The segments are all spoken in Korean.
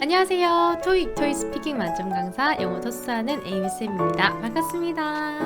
안녕하세요. 토익 스피킹 만점 강사 영어 토스하는 에이미쌤입니다. 반갑습니다.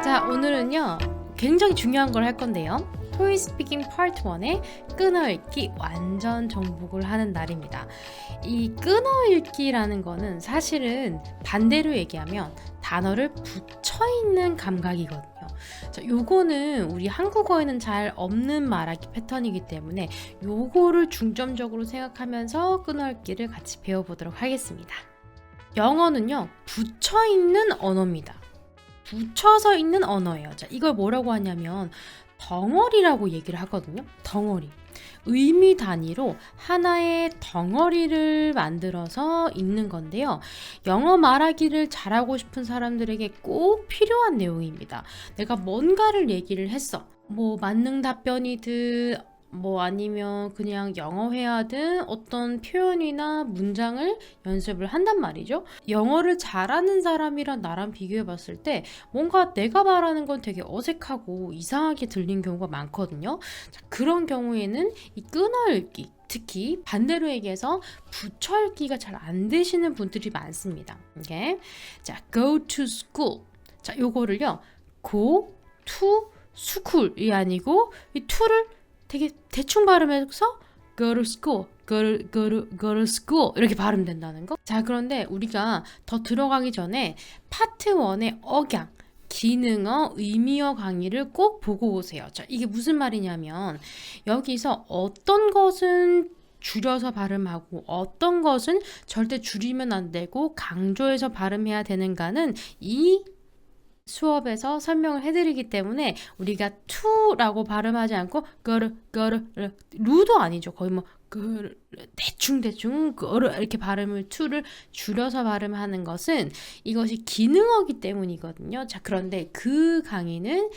자, 오늘은요 굉장히 중요한 걸 할 건데요. 토익 스피킹 파트 1의 끊어읽기 완전 정복을 하는 날입니다. 이 끊어읽기라는 거는 사실은 반대로 얘기하면 단어를 붙여있는 감각이거든요. 자, 요거는 우리 한국어에는 잘 없는 말하기 패턴이기 때문에 요거를 중점적으로 생각하면서 끊어읽기를 같이 배워보도록 하겠습니다. 영어는요, 붙여있는 언어입니다. 붙여서 있는 언어예요. 자, 이걸 뭐라고 하냐면 덩어리라고 얘기를 하거든요. 덩어리. 의미 단위로 하나의 덩어리를 만들어서 읽는 건데요. 영어 말하기를 잘하고 싶은 사람들에게 꼭 필요한 내용입니다. 내가 뭔가를 얘기를 했어. 뭐 만능 답변이든 뭐 아니면 그냥 영어 회화든 어떤 표현이나 문장을 연습을 한단 말이죠. 영어를 잘하는 사람이랑 나랑 비교해 봤을 때 뭔가 내가 말하는 건 되게 어색하고 이상하게 들린 경우가 많거든요. 자, 그런 경우에는 이 끊어읽기, 특히 반대로 얘기해서 붙여읽기가 잘 안 되시는 분들이 많습니다. 오케이? 자, go to school. 자, 요거를요. go to school이 아니고 이 to를 되게 대충 발음해서 go to school, go to school 이렇게 발음된다는 거. 자, 그런데 우리가 더 들어가기 전에 파트 1의 억양, 기능어, 의미어 강의를 꼭 보고 오세요. 자, 이게 무슨 말이냐면 여기서 어떤 것은 줄여서 발음하고 어떤 것은 절대 줄이면 안 되고 강조해서 발음해야 되는가는 이 수업에서 설명을 해드리기 때문에 우리가 to라고 발음하지 않고 루도 아니죠. 거의 뭐 대충 이렇게 발음을 to를 줄여서 발음하는 것은 이것이 기능어기 때문이거든요. 자, 그런데 그 강의는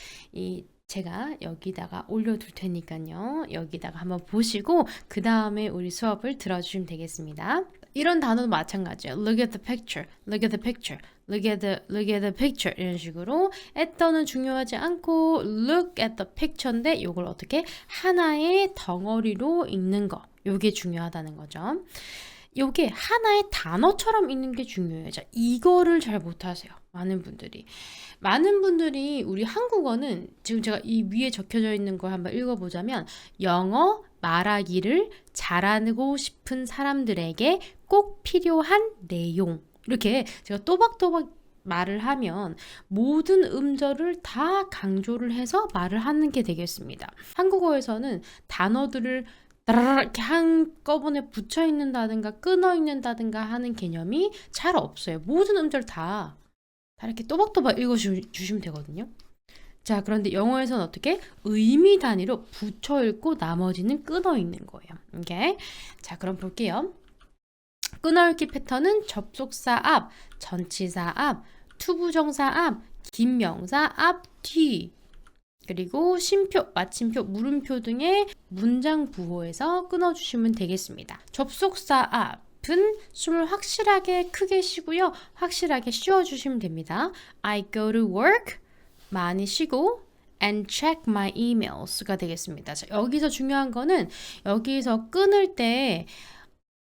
제가 여기다가 올려둘 테니까요. 여기다가 한번 보시고 그 다음에 우리 수업을 들어주시면 되겠습니다. 이런 단어도 마찬가지예요. Look at the picture, look at the picture, look at the picture 이런 식으로 atthe는 중요하지 않고 look at the picture인데 이걸 어떻게 하나의 덩어리로 읽는 거 요게 중요하다는 거죠. 요게 하나의 단어처럼 읽는 게 중요해요. 자, 이거를 잘 못하세요. 많은 분들이 우리 한국어는 지금 제가 이 위에 적혀져 있는 걸 한번 읽어보자면 영어 말하기를 잘하고 싶은 사람들에게 꼭 필요한 내용 이렇게 제가 또박또박 말을 하면 모든 음절을 다 강조를 해서 말을 하는 게 되겠습니다. 한국어에서는 단어들을 이렇게 한꺼번에 붙여 있는다든가 끊어 있는다든가 하는 개념이 잘 없어요. 모든 음절 다 이렇게 또박또박 읽어주시면 되거든요. 자, 그런데 영어에서는 어떻게? 의미 단위로 붙여 읽고 나머지는 끊어 읽는 거예요. 오케이? 자, 그럼 볼게요. 끊어 읽기 패턴은 접속사 앞, 전치사 앞, 투부정사 앞, 긴 명사 앞, 뒤 그리고 쉼표, 마침표, 물음표 등의 문장 부호에서 끊어주시면 되겠습니다. 접속사 앞은 숨을 확실하게 크게 쉬고요. 확실하게 쉬어주시면 됩니다. I go to work, 많이 쉬고 and check my emails가 되겠습니다. 자, 여기서 중요한 거는 여기서 끊을 때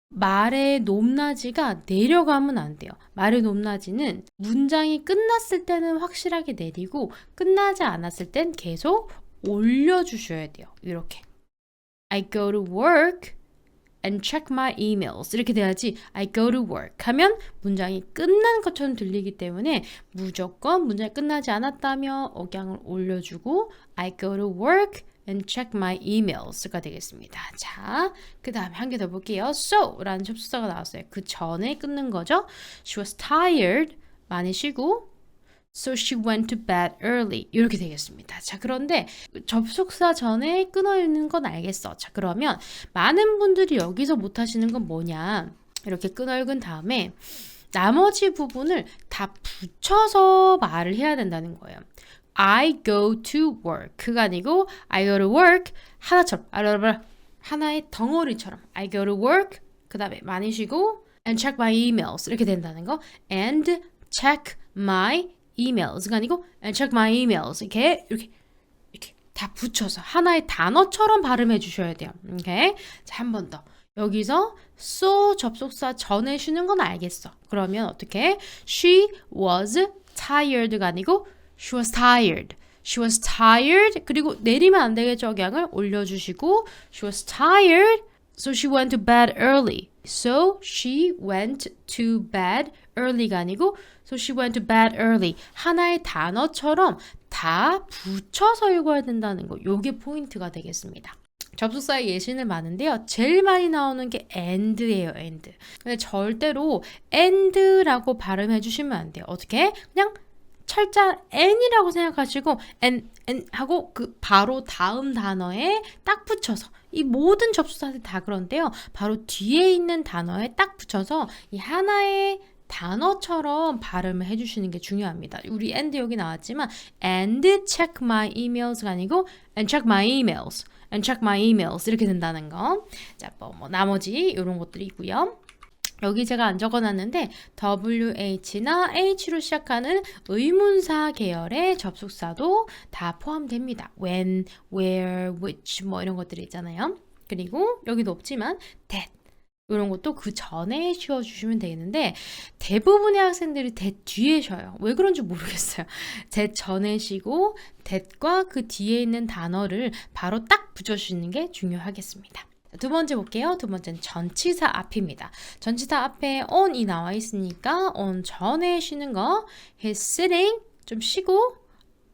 말의 높낮이가 내려가면 안 돼요. 말의 높낮이는 문장이 끝났을 때는 확실하게 내리고 끝나지 않았을 땐 계속 올려주셔야 돼요. 이렇게 I go to work and check my emails 이렇게 돼야지 I go to work 하면 문장이 끝난 것처럼 들리기 때문에 무조건 문장이 끝나지 않았다며 억양을 올려주고 I go to work and check my emails가 되겠습니다. 자, 그 다음에 한 개 더 볼게요. So 라는 접속사가 나왔어요. 그 전에 끊는 거죠. She was tired, 많이 쉬고 So she went to bed early 이렇게 되겠습니다. 자, 그런데 접속사 전에 끊어 있는 건 알겠어. 자, 그러면 많은 분들이 여기서 못 하시는 건 뭐냐. 이렇게 끊어 읽은 다음에 나머지 부분을 다 붙여서 말을 해야 된다는 거예요. I go to work가 아니고 I go to work 하나처럼 하나의 덩어리처럼 I go to work 그 다음에 많이 쉬고 and check my emails 이렇게 된다는 거 and check my emails가 아니고 and check my emails 이렇게 다 붙여서 하나의 단어처럼 발음해 주셔야 돼요. 오케이? 자, 한 번 더. 여기서 so 접속사 전에 쉬는 건 알겠어. 그러면 어떻게? She was tired가 아니고 she was tired. She was tired. 그리고 내리면 안 되겠죠. 억양을 올려주시고 she was tired. So she went to bed early. So she went to bed early가 아니고 so she went to bed early. 하나의 단어처럼 다 붙여서 읽어야 된다는 거. 요게 포인트가 되겠습니다. 접속사의 예시는 많은데요. 제일 많이 나오는 게 and예요. and. 근데 절대로 and라고 발음해 주시면 안 돼요. 어떻게? 그냥 철자 n이라고 생각하시고 n 하고 그 바로 다음 단어에 딱 붙여서 이 모든 접속사들 다 그런데요. 바로 뒤에 있는 단어에 딱 붙여서 이 하나의 단어처럼 발음을 해주시는 게 중요합니다. 우리 and 여기 나왔지만 and check my emails가 아니고 and check my emails, and check my emails 이렇게 된다는 거. 자, 뭐 나머지 이런 것들이 있고요. 여기 제가 안 적어놨는데 WH나 H로 시작하는 의문사 계열의 접속사도 다 포함됩니다. When, where, which 뭐 이런 것들이 있잖아요. 그리고 여기도 없지만 that 이런 것도 그 전에 쉬어주시면 되겠는데 대부분의 학생들이 that 뒤에 쉬어요. 왜 그런지 모르겠어요. that 전에 쉬고 that과 그 뒤에 있는 단어를 바로 딱 붙여주시는 게 중요하겠습니다. 두 번째 볼게요. 두 번째는 전치사 앞입니다. 전치사 앞에 on이 나와 있으니까 on 전에 쉬는 거 he's sitting 좀 쉬고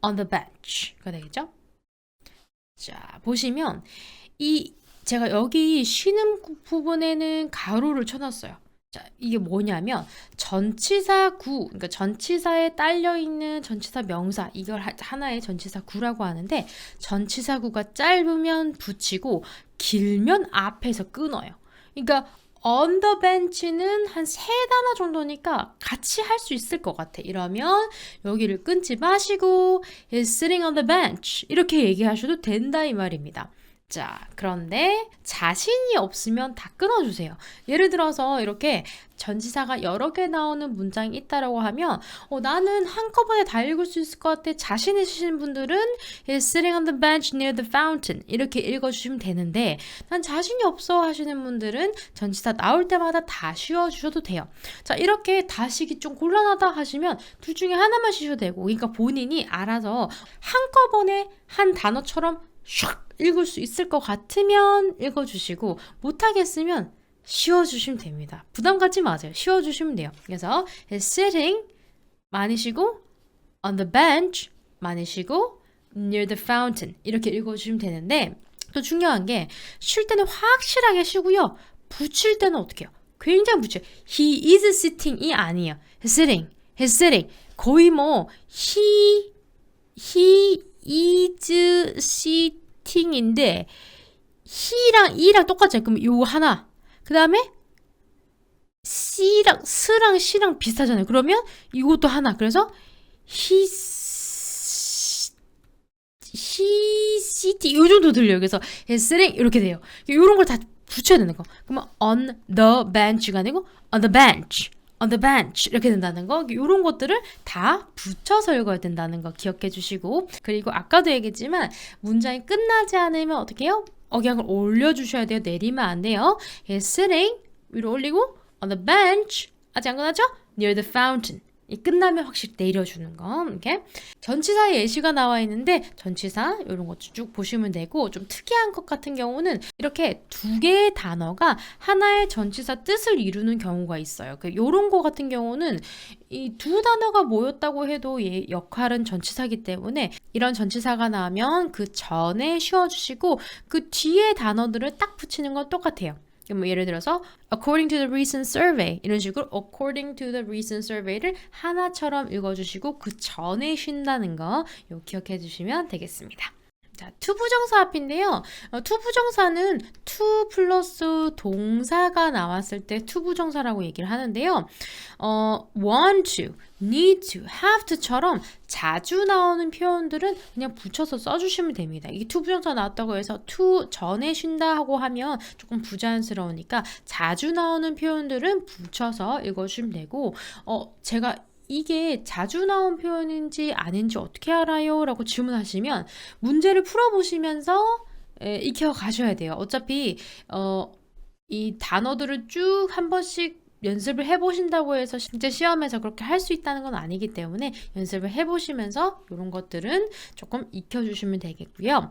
on the bench가 되겠죠? 자, 보시면 제가 여기 쉬는 부분에는 가로를 쳐놨어요. 자, 이게 뭐냐면 전치사 구, 그러니까 전치사에 딸려 있는 전치사 명사 이걸 하나의 전치사 구라고 하는데 전치사 구가 짧으면 붙이고 길면 앞에서 끊어요. 그러니까 on the bench는 한 3단어 정도니까 같이 할 수 있을 것 같아. 이러면 여기를 끊지 마시고 he's sitting on the bench 이렇게 얘기하셔도 된다 이 말입니다. 자, 그런데 자신이 없으면 다 끊어주세요. 예를 들어서 이렇게 전치사가 여러 개 나오는 문장이 있다라고 하면 나는 한꺼번에 다 읽을 수 있을 것 같아. 자신 있으신 분들은 He's sitting on the bench near the fountain 이렇게 읽어주시면 되는데 난 자신이 없어 하시는 분들은 전치사 나올 때마다 다 쉬어주셔도 돼요. 자, 이렇게 다 쉬기 좀 곤란하다 하시면 둘 중에 하나만 쉬셔도 되고 그러니까 본인이 알아서 한꺼번에 한 단어처럼 슉 읽을 수 있을 것 같으면 읽어주시고 못하겠으면 쉬어주시면 됩니다. 부담 갖지 마세요. 쉬어주시면 돼요. 그래서 he's sitting 많이 쉬고 on the bench 많이 쉬고 near the fountain 이렇게 읽어주시면 되는데 또 중요한 게 쉴 때는 확실하게 쉬고요. 붙일 때는 어떻게 해요? 굉장히 붙여요. He is sitting이 아니에요. He's sitting 거의 뭐 he is sitting인데 he랑 e랑 똑같잖아요. 그럼 요거 하나 그 다음에 C랑 스랑 C랑 비슷하잖아요. 그러면 이것도 하나. 그래서 he sitting 이 정도 들려요. 그래서 he's sitting 이렇게 돼요. 이런 걸 다 붙여야 되는 거. 그러면 on the bench가 아니고 on the bench. on the bench 이렇게 된다는 거 이런 것들을 다 붙여서 읽어야 된다는 거 기억해 주시고 그리고 아까도 얘기했지만 문장이 끝나지 않으면 어떻게 해요? 억양을 올려주셔야 돼요. 내리면 안 돼요. He's sitting 위로 올리고 on the bench 아직 안 끝났죠? near the fountain 이 끝나면 확실히 내려주는 거. 이렇게 전치사의 예시가 나와 있는데 전치사 이런 것 쭉 보시면 되고 좀 특이한 것 같은 경우는 이렇게 두 개의 단어가 하나의 전치사 뜻을 이루는 경우가 있어요. 이런 거 같은 경우는 이 두 단어가 모였다고 해도 얘 역할은 전치사이기 때문에 이런 전치사가 나오면 그 전에 쉬어주시고 그 뒤에 단어들을 딱 붙이는 건 똑같아요. 뭐 예를 들어서 according to the recent survey 이런 식으로 according to the recent survey를 하나처럼 읽어주시고 그 전에 쉰다는 거 요 기억해 주시면 되겠습니다. 자, 투부정사 앞인데요. 투부정사는 to 플러스 동사가 나왔을 때 투부정사라고 얘기를 하는데요. want to, need to, have to처럼 자주 나오는 표현들은 그냥 붙여서 써주시면 됩니다. 이게 투부정사 나왔다고 해서 to 전에 쉰다 하고 하면 조금 부자연스러우니까 자주 나오는 표현들은 붙여서 읽어주시면 되고 제가 이게 자주 나온 표현인지 아닌지 어떻게 알아요? 라고 질문하시면 문제를 풀어보시면서 익혀 가셔야 돼요. 어차피 이 단어들을 쭉 한 번씩 연습을 해보신다고 해서 진짜 시험에서 그렇게 할 수 있다는 건 아니기 때문에 연습을 해보시면서 이런 것들은 조금 익혀주시면 되겠고요.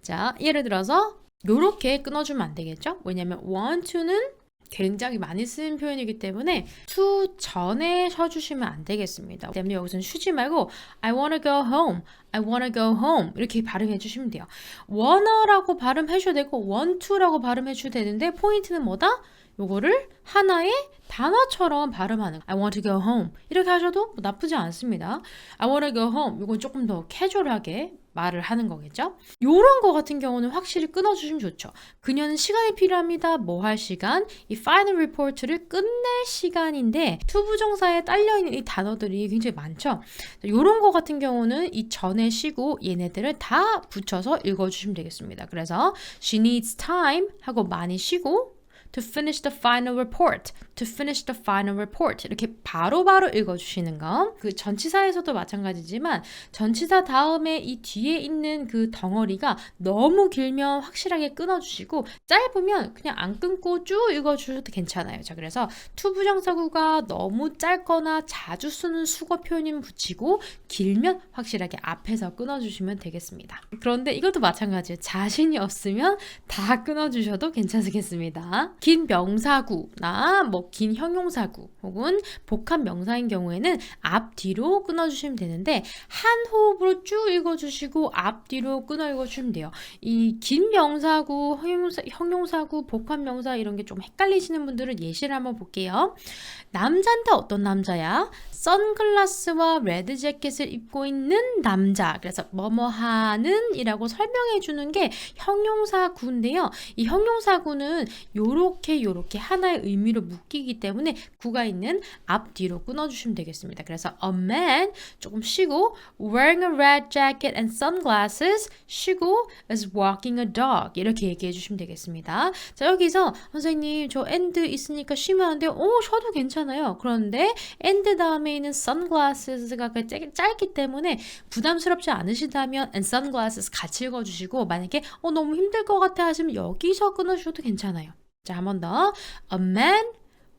자, 예를 들어서 요렇게 끊어주면 안 되겠죠? 왜냐면 want to는 굉장히 많이 쓰는 표현이기 때문에 to 전에 쉬어주시면 안 되겠습니다. 때문에 여기서는 쉬지 말고 I wanna go home, I wanna go home 이렇게 발음해 주시면 돼요. wanna라고 발음해 주셔도 되고 want to라고 발음해 주셔도 되는데 포인트는 뭐다? 요거를 하나의 단어처럼 발음하는 I want to go home 이렇게 하셔도 나쁘지 않습니다. I want to go home 이건 조금 더 캐주얼하게 말을 하는 거겠죠. 요런 거 같은 경우는 확실히 끊어주시면 좋죠. 그녀는 시간이 필요합니다. 뭐 할 시간? 이 final report를 끝낼 시간인데 투부정사에 딸려있는 이 단어들이 굉장히 많죠. 요런 거 같은 경우는 이 전에 쉬고 얘네들을 다 붙여서 읽어주시면 되겠습니다. 그래서 she needs time 하고 많이 쉬고 to finish the final report, to finish the final report 이렇게 바로바로 읽어주시는 거. 그 전치사에서도 마찬가지지만 전치사 다음에 이 뒤에 있는 그 덩어리가 너무 길면 확실하게 끊어주시고 짧으면 그냥 안 끊고 쭉 읽어주셔도 괜찮아요. 자, 그래서 투부정사구가 너무 짧거나 자주 쓰는 수거 표현이면 붙이고 길면 확실하게 앞에서 끊어주시면 되겠습니다. 그런데 이것도 마찬가지예요. 자신이 없으면 다 끊어주셔도 괜찮겠습니다. 긴 명사구나 뭐 긴 형용사구 혹은 복합 명사인 경우에는 앞뒤로 끊어주시면 되는데 한 호흡으로 쭉 읽어주시고 앞뒤로 끊어 읽어주시면 돼요. 이 긴 명사구, 형용사구, 복합 명사 이런 게 좀 헷갈리시는 분들은 예시를 한번 볼게요. 남자인데 어떤 남자야? 선글라스와 레드 재킷을 입고 있는 남자. 그래서 뭐뭐하는 이라고 설명해 주는 게 형용사구인데요. 이 형용사구는 요렇게 하나의 의미로 묶이기 때문에 구가 있는 앞뒤로 끊어주시면 되겠습니다. 그래서 a man 조금 쉬고 wearing a red jacket and sunglasses 쉬고 is walking a dog 이렇게 얘기해 주시면 되겠습니다. 자, 여기서 선생님 저 and 있으니까 쉬면 안 돼요? 쉬어도 괜찮아요. 그런데 and 다음에 있는 sunglasses가 짧기 때문에 부담스럽지 않으시다면 and sunglasses 같이 읽어주시고 만약에 너무 힘들 것 같아 하시면 여기서 끊어주셔도 괜찮아요. 자, 한 번 더. A man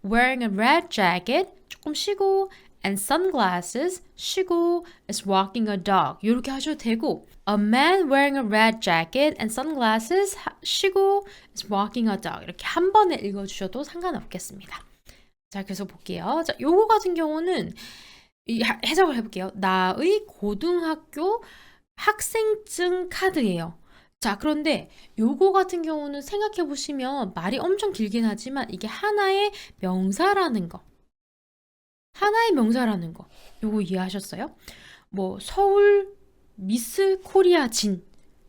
wearing a red jacket 조금 쉬고 and sunglasses 쉬고 is walking a dog 이렇게 하셔도 되고 A man wearing a red jacket and sunglasses 쉬고 is walking a dog 이렇게 한 번에 읽어주셔도 상관없겠습니다. 자, 계속 볼게요. 자, 요거 같은 경우는 해석을 해볼게요. 나의 고등학교 학생증 카드예요. 자, 그런데 요거 같은 경우는 생각해 보시면 말이 엄청 길긴 하지만 이게 하나의 명사라는 거. 하나의 명사라는 거. 요거 이해하셨어요? 뭐 서울 미스 코리아 진.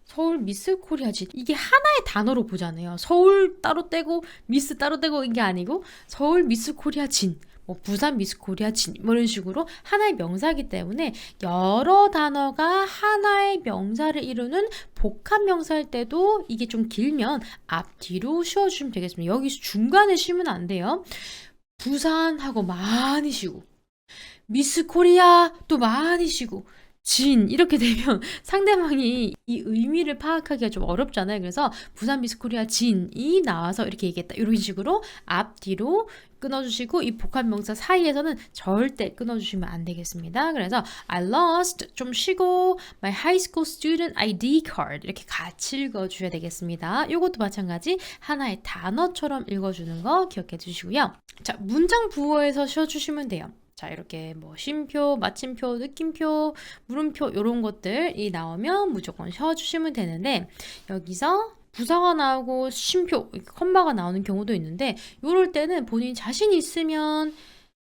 서울 미스 코리아 진. 이게 하나의 단어로 보잖아요. 서울 따로 떼고 미스 따로 떼고 이게 아니고 서울 미스 코리아 진. 뭐 부산 미스 코리아 진 뭐 이런 식으로 하나의 명사이기 때문에 여러 단어가 하나의 명사를 이루는 복합 명사일 때도 이게 좀 길면 앞뒤로 쉬어주시면 되겠습니다. 여기서 중간에 쉬면 안 돼요. 부산하고 많이 쉬고 미스 코리아 또 많이 쉬고 진 이렇게 되면 상대방이 이 의미를 파악하기가 좀 어렵잖아요. 그래서 부산 미스 코리아 진이 나와서 이렇게 얘기했다. 이런 식으로 앞뒤로 끊어주시고 이 복합명사 사이에서는 절대 끊어주시면 안 되겠습니다. 그래서 I lost 좀 쉬고 my high school student ID card 이렇게 같이 읽어주셔야 되겠습니다. 이것도 마찬가지 하나의 단어처럼 읽어주는 거 기억해 주시고요. 자, 문장 부호에서 쉬어주시면 돼요. 자, 이렇게 뭐 쉼표, 마침표, 느낌표, 물음표 이런 것들이 나오면 무조건 쉬어주시면 되는데 여기서 부사가 나오고 쉼표, 컴마가 나오는 경우도 있는데 이럴 때는 본인 자신이 있으면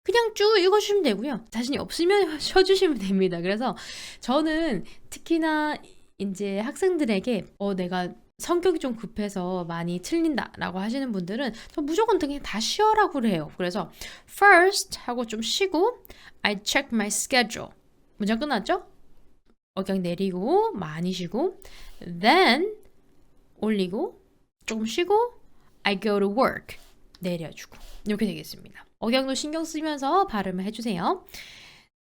그냥 쭉 읽어주시면 되고요. 자신이 없으면 쉬어주시면 됩니다. 그래서 저는 특히나 이제 학생들에게 내가 성격이 좀 급해서 많이 틀린다라고 하시는 분들은 저 무조건 그냥 다 쉬어라고 해요. 그래서 first 하고 좀 쉬고 I check my schedule. 문장 끝났죠? 억양 내리고 많이 쉬고 then 올리고 조금 쉬고 I go to work 내려주고 이렇게 되겠습니다. 억양도 신경 쓰면서 발음을 해주세요.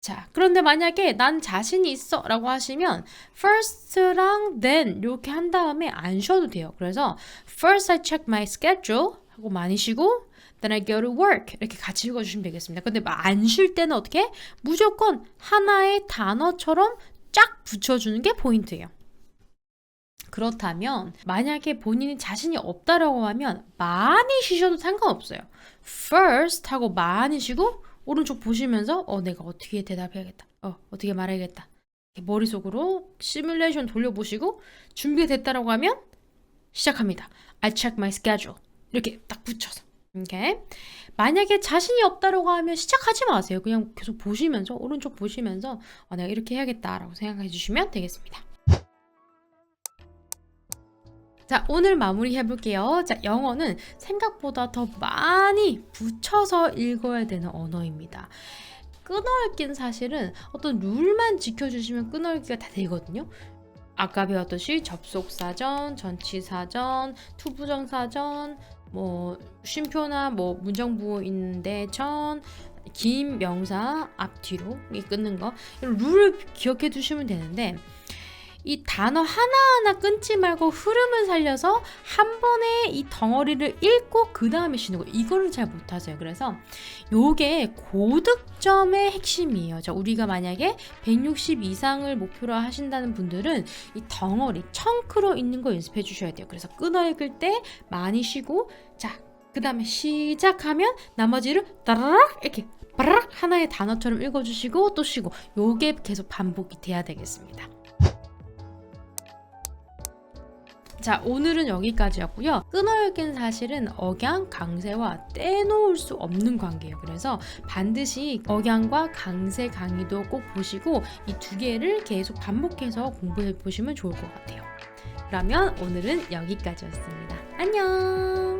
자, 그런데 만약에 난 자신이 있어 라고 하시면 first랑 then 이렇게 한 다음에 안 쉬어도 돼요. 그래서 first I check my schedule 하고 많이 쉬고 then I go to work 이렇게 같이 읽어주시면 되겠습니다. 근데 안 쉴 때는 어떻게? 무조건 하나의 단어처럼 쫙 붙여주는 게 포인트예요. 그렇다면 만약에 본인이 자신이 없다라고 하면 많이 쉬셔도 상관없어요. first 하고 많이 쉬고 오른쪽 보시면서 내가 어떻게 대답해야겠다. 어떻게 말해야겠다. 머릿속으로 시뮬레이션 돌려보시고 준비가 됐다라고 하면 시작합니다. I check my schedule. 이렇게 딱 붙여서. 오케이? 만약에 자신이 없다라고 하면 시작하지 마세요. 그냥 계속 보시면서 오른쪽 보시면서 내가 이렇게 해야겠다라고 생각해 주시면 되겠습니다. 자, 오늘 마무리 해볼게요. 자, 영어는 생각보다 더 많이 붙여서 읽어야 되는 언어입니다. 끊어읽기는 사실은 어떤 룰만 지켜주시면 끊어읽기가 다 되거든요. 아까 배웠듯이 접속사전, 전치사전, 투부정사전, 쉼표나 문정부 있는데 긴 명사 앞뒤로 끊는 거 이런 룰을 기억해 두시면 되는데 이 단어 하나하나 끊지 말고 흐름을 살려서 한 번에 이 덩어리를 읽고 그 다음에 쉬는 거 이거를 잘 못하세요. 그래서 요게 고득점의 핵심이에요. 자, 우리가 만약에 160 이상을 목표로 하신다는 분들은 이 덩어리 청크로 읽는 거 연습해 주셔야 돼요. 그래서 끊어 읽을 때 많이 쉬고 자, 그 다음에 시작하면 나머지를 따라락 이렇게 빠라락 하나의 단어처럼 읽어주시고 또 쉬고 요게 계속 반복이 돼야 되겠습니다. 자, 오늘은 여기까지였고요. 끊어읽기는 사실은 억양, 강세와 떼놓을 수 없는 관계예요. 그래서 반드시 억양과 강세 강의도 꼭 보시고 이 두 개를 계속 반복해서 공부해 보시면 좋을 것 같아요. 그러면 오늘은 여기까지였습니다. 안녕!